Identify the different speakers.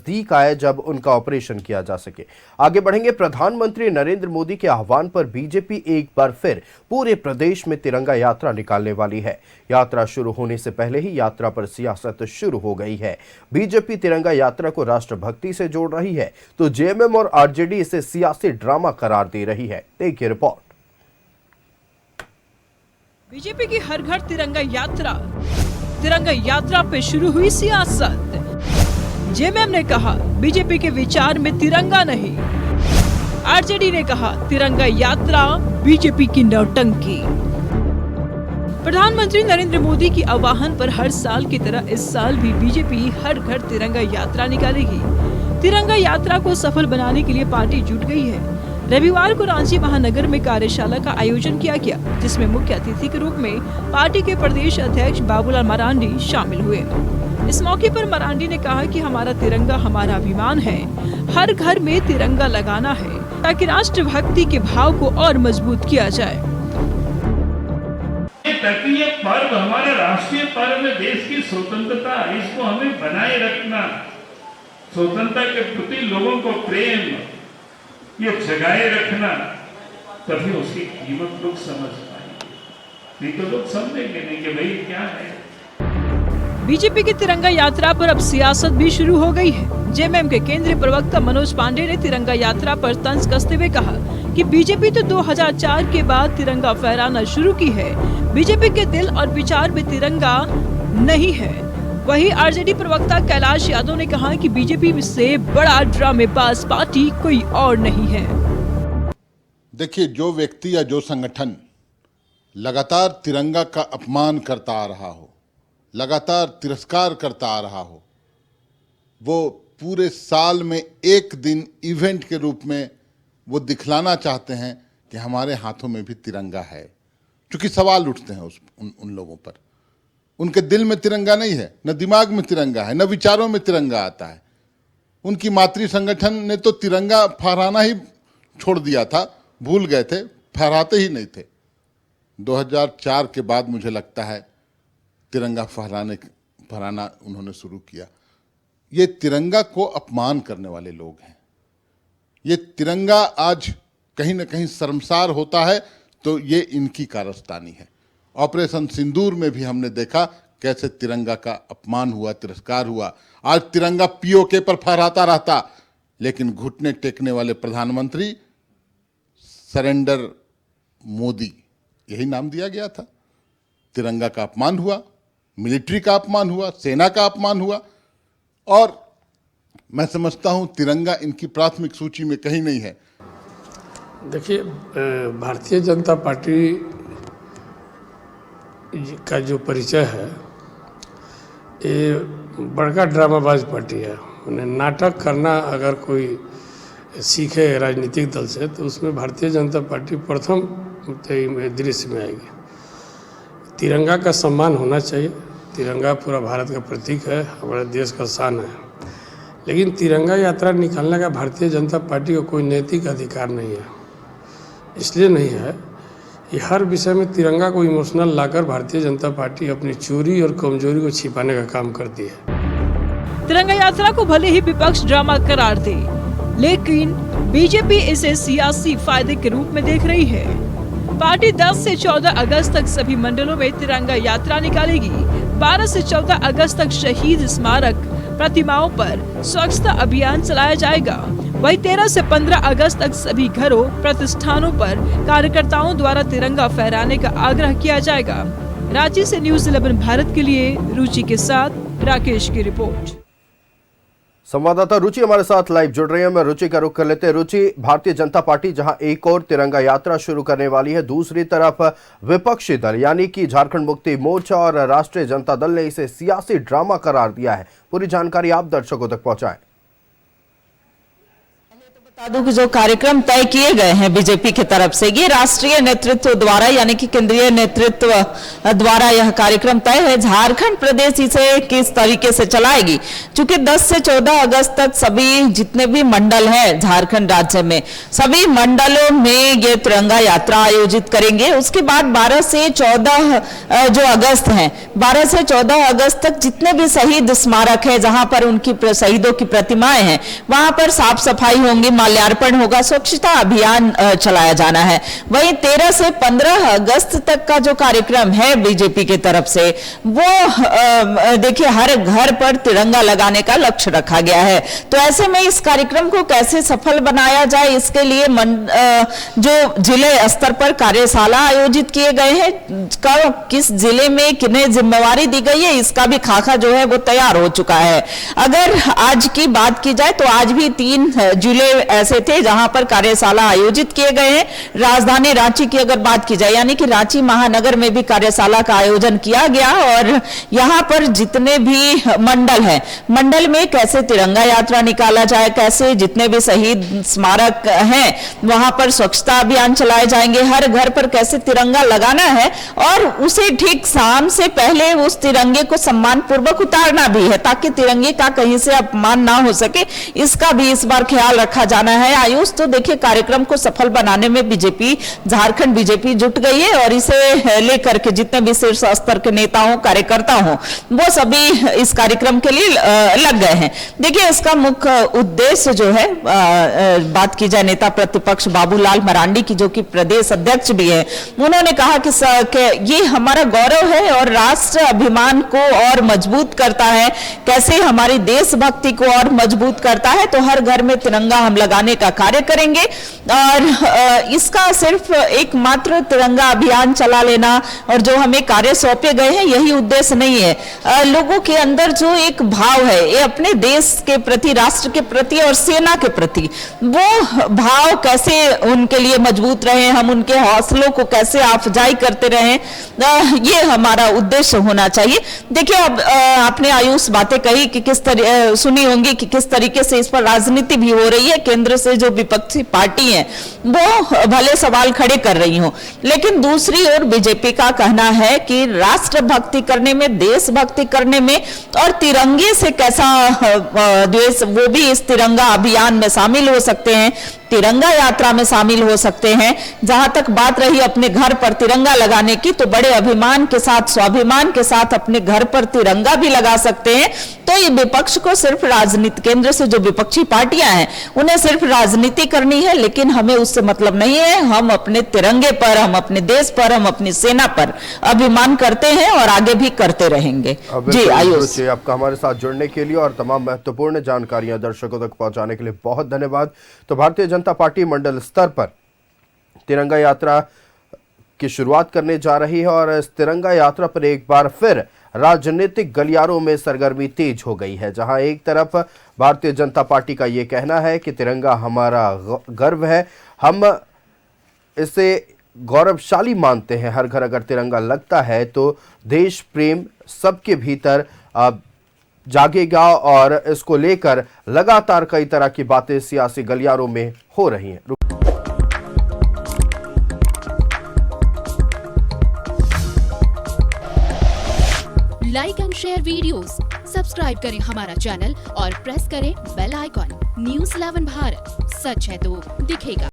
Speaker 1: नजदीक आए जब उनका ऑपरेशन किया जा सके। आगे बढ़ेंगे। प्रधानमंत्री नरेंद्र मोदी के आह्वान पर बीजेपी एक बार फिर पूरे प्रदेश में तिरंगा यात्रा निकालने वाली है। यात्रा शुरू होने से पहले ही यात्रा पर सियासत शुरू हो गई है। बीजेपी तिरंगा यात्रा को राष्ट्रभक्ति से जोड़ रही है तो जेएमएम और आरजेडी इसे सियासी ड्रामा करार दे रही है। देखिए रिपोर्ट।
Speaker 2: बीजेपी की हर घर तिरंगा यात्रा पे शुरू हुई सियासत। जेएमएम ने कहा बीजेपी के विचार में तिरंगा नहीं। आरजेडी ने कहा तिरंगा यात्रा बीजेपी की नौटंकी। प्रधानमंत्री नरेंद्र मोदी की आह्वान पर हर साल की तरह इस साल भी बीजेपी हर घर तिरंगा यात्रा निकालेगी। तिरंगा यात्रा को सफल बनाने के लिए पार्टी जुट गई है। रविवार को रांची महानगर में कार्यशाला का आयोजन किया गया, जिसमें मुख्य अतिथि के रूप में पार्टी के प्रदेश अध्यक्ष बाबूलाल मरांडी शामिल हुए। इस मौके पर मरांडी ने कहा कि हमारा तिरंगा हमारा अभिमान है। हर घर में तिरंगा लगाना है ताकि राष्ट्रभक्ति के भाव को और मजबूत किया जाए।
Speaker 3: ताकि ये पर्व हमारा राष्ट्रीय पर्व है, देश की स्वतंत्रता, इसको हमें बनाए रखना, स्वतंत्रता के प्रति लोगों को प्रेम ये जगाए रखना, तभी उसकी कीमत लोग समझ पाएंगे। नहीं तो लोग समझेंगे नहीं कि भाई क्या है।
Speaker 2: बीजेपी की तिरंगा यात्रा पर अब सियासत भी शुरू हो गई है। जेएमएम के केंद्रीय प्रवक्ता मनोज पांडे ने तिरंगा यात्रा पर तंज कसते हुए कहा कि बीजेपी तो 2004 के बाद तिरंगा फहराना शुरू की है। बीजेपी के दिल और विचार में तिरंगा नहीं है। वहीं आरजेडी प्रवक्ता कैलाश यादव ने कहा कि बीजेपी से बड़ा ड्रामेबाज पार्टी कोई और नहीं है।
Speaker 4: देखिए, जो व्यक्ति या जो संगठन लगातार तिरंगा का अपमान करता आ रहा हो, लगातार तिरस्कार करता आ रहा हो, वो पूरे साल में एक दिन इवेंट के रूप में वो दिखलाना चाहते हैं कि हमारे हाथों में भी तिरंगा है। क्योंकि सवाल उठते हैं उन लोगों पर। उनके दिल में तिरंगा नहीं है, न दिमाग में तिरंगा है, न विचारों में तिरंगा आता है। उनकी मातृ संगठन ने तो तिरंगा फहराना ही छोड़ दिया था, भूल गए थे, फहराते ही नहीं थे। 2004 के बाद मुझे लगता है तिरंगा फहराना उन्होंने शुरू किया। ये तिरंगा को अपमान करने वाले लोग हैं। ये तिरंगा आज कहीं ना कहीं शर्मसार होता है तो ये इनकी कारस्तानी है। ऑपरेशन सिंदूर में भी हमने देखा कैसे तिरंगा का अपमान हुआ, तिरस्कार हुआ। आज तिरंगा पीओके पर फहराता रहता, लेकिन घुटने टेकने वाले प्रधानमंत्री सरेंडर मोदी, यही नाम दिया गया था। तिरंगा का अपमान हुआ, मिलिट्री का अपमान हुआ, सेना का अपमान हुआ। और मैं समझता हूं तिरंगा इनकी प्राथमिक सूची में कहीं नहीं है।
Speaker 5: देखिए, भारतीय जनता पार्टी का जो परिचय है, ये बड़का ड्रामाबाज पार्टी है। उन्हें नाटक करना अगर कोई सीखे राजनीतिक दल से, तो उसमें भारतीय जनता पार्टी प्रथम दृश्य में आएगी। तिरंगा का सम्मान होना चाहिए। तिरंगा पूरा भारत का प्रतीक है, हमारे देश का शान है। लेकिन तिरंगा यात्रा निकालने का भारतीय जनता पार्टी को कोई नैतिक अधिकार नहीं है। इसलिए नहीं है, ये हर विषय में तिरंगा को इमोशनल लाकर भारतीय जनता पार्टी अपनी चोरी और कमजोरी को छिपाने का काम करती है।
Speaker 2: तिरंगा यात्रा को भले ही विपक्ष ड्रामा करार दे, लेकिन बीजेपी इसे सियासी फायदे के रूप में देख रही है। पार्टी 10 से 14 अगस्त तक सभी मंडलों में तिरंगा यात्रा निकालेगी। 12 से 14 अगस्त तक शहीद स्मारक प्रतिमाओं पर स्वच्छता अभियान चलाया जाएगा। वहीं 13 से 15 अगस्त तक सभी घरों, प्रतिष्ठानों पर कार्यकर्ताओं द्वारा तिरंगा फहराने का आग्रह किया जाएगा। रांची से न्यूज़ 11 भारत के लिए रुचि के साथ राकेश की रिपोर्ट।
Speaker 1: संवाददाता रुचि हमारे साथ लाइव जुड़ रही है। मैं रुचि का रुख कर लेते हैं। रुचि, भारतीय जनता पार्टी जहां एक और तिरंगा यात्रा शुरू करने वाली है, दूसरी तरफ विपक्षी दल यानी कि झारखंड मुक्ति मोर्चा और राष्ट्रीय जनता दल ने इसे सियासी ड्रामा करार दिया है। पूरी जानकारी आप दर्शकों तक पहुंचाएं।
Speaker 6: जो कार्यक्रम तय किए गए हैं बीजेपी की तरफ से, ये राष्ट्रीय नेतृत्व द्वारा यानी कि केंद्रीय नेतृत्व द्वारा यह कार्यक्रम तय है। झारखंड प्रदेश इसे किस तरीके से चलाएगी, क्योंकि 10 से 14 अगस्त तक सभी जितने भी मंडल हैं झारखंड राज्य में, सभी मंडलों में ये तिरंगा यात्रा आयोजित करेंगे। उसके बाद 12 से 14 जो अगस्त हैं, 12 से 14 अगस्त तक जितने भी शहीद स्मारक है, जहां पर उनकी शहीदों की प्रतिमाएं हैं, वहां पर साफ सफाई होंगी, माल्यार्पण होगा, स्वच्छता अभियान चलाया जाना है। वहीं 13 से 15 अगस्त तक का जो कार्यक्रम है बीजेपी की तरफ से, वो देखिए हर घर पर तिरंगा लगाने का लक्ष्य रखा गया है। तो ऐसे में इस कार्यक्रम को कैसे सफल बनाया जाए, इसके लिए जो जिले स्तर पर कार्यशाला आयोजित किए गए हैं, किस जिले में किन्हें जिम्मेवारी दी गई है, इसका भी खाका जो है वो तैयार हो चुका है। अगर आज की बात की जाए तो आज भी 3 जिले ऐसे थे जहां पर कार्यशाला आयोजित किए गए हैं। राजधानी रांची की अगर बात की जाए, यानी कि रांची महानगर में भी कार्यशाला का आयोजन किया गया और यहां पर जितने भी मंडल हैं, मंडल में कैसे तिरंगा यात्रा निकाला जाए, कैसे जितने भी शहीद स्मारक हैं वहां पर स्वच्छता अभियान चलाए जाएंगे, हर घर पर कैसे तिरंगा लगाना है और उसे ठीक शाम से पहले उस तिरंगे को सम्मान पूर्वक उतारना भी है, ताकि तिरंगे का कहीं से अपमान ना हो सके, इसका भी इस बार ख्याल रखा जाना है। आयुष, तो देखिए कार्यक्रम को सफल बनाने में बीजेपी, झारखंड बीजेपी जुट गई है और इसे लेकर के जितने भी शीर्ष स्तर के नेता हो, कार्यकर्ता हो, वो सभी इस कार्यक्रम के लिए लग गए हैं। देखिए इसका मुख्य उद्देश्य जो है, बात की जाए नेता प्रतिपक्ष बाबूलाल मरांडी की, जो कि प्रदेश अध्यक्ष भी है, उन्होंने कहा कि ये हमारा गौरव है और राष्ट्र अभिमान को और मजबूत करता है, कैसे हमारी देशभक्ति को और मजबूत करता है, तो हर घर में तिरंगा हम लगाने का कार्य करेंगे। और इसका सिर्फ एकमात्र तिरंगा अभियान चला लेना और जो हमें कार्य सौंपे गए हैं यही उद्देश्य नहीं है। लोगों के अंदर जो एक भाव है, ये अपने देश के प्रति, राष्ट्र के प्रति और सेना के प्रति, वो भाव कैसे उनके लिए मजबूत रहे, हम उनके हौसलों को कैसे अफजाई करते रहे, ये हमारा उद्देश्य होना चाहिए। देखिए अब आपने आयुष बातें कही कि सुनी होंगी कि किस तरीके से इस पर राजनीति भी हो रही है। केंद्र से जो विपक्षी पार्टी है वो भले सवाल खड़े कर रही हो, लेकिन दूसरी ओर बीजेपी का कहना है कि राष्ट्रभक्ति करने में, देशभक्ति करने में और तिरंगे से कैसा देश, वो भी इस तिरंगा अभियान में शामिल हो सकते हैं, तिरंगा यात्रा में शामिल हो सकते हैं। जहां तक बात रही अपने घर पर तिरंगा लगाने की, तो बड़े अभिमान के साथ, स्वाभिमान के साथ अपने घर पर तिरंगा भी लगा सकते हैं। तो ये विपक्ष को सिर्फ राजनीति, केंद्र से जो विपक्षी पार्टियां हैं उन्हें सिर्फ राजनीति करनी है, लेकिन हमें उससे मतलब नहीं है। हम अपने तिरंगे पर, हम अपने देश पर, हम अपनी सेना पर अभिमान करते हैं और आगे भी करते रहेंगे। जी आयुष,
Speaker 1: आपका हमारे साथ जुड़ने के लिए और तमाम महत्वपूर्ण जानकारियां दर्शकों तक पहुंचाने के लिए बहुत धन्यवाद। तो भारतीय जनता पार्टी मंडल स्तर पर तिरंगा यात्रा की शुरुआत करने जा रही है और इस तिरंगा यात्रा पर एक बार फिर राजनीतिक गलियारों में सरगर्मी तेज हो गई है। जहां एक तरफ भारतीय जनता पार्टी का ये कहना है कि तिरंगा हमारा गर्व है, हम इसे गौरवशाली मानते हैं, हर घर अगर तिरंगा लगता है तो देश प्रेम सबके भीतर जागेगा और इसको लेकर लगातार कई तरह की बातें सियासी गलियारों में हो रही हैं।
Speaker 7: Like and share videos, subscribe करें हमारा चैनल और प्रेस करें बेल आइकॉन। न्यूज़ 11 भारत, सच है तो दिखेगा।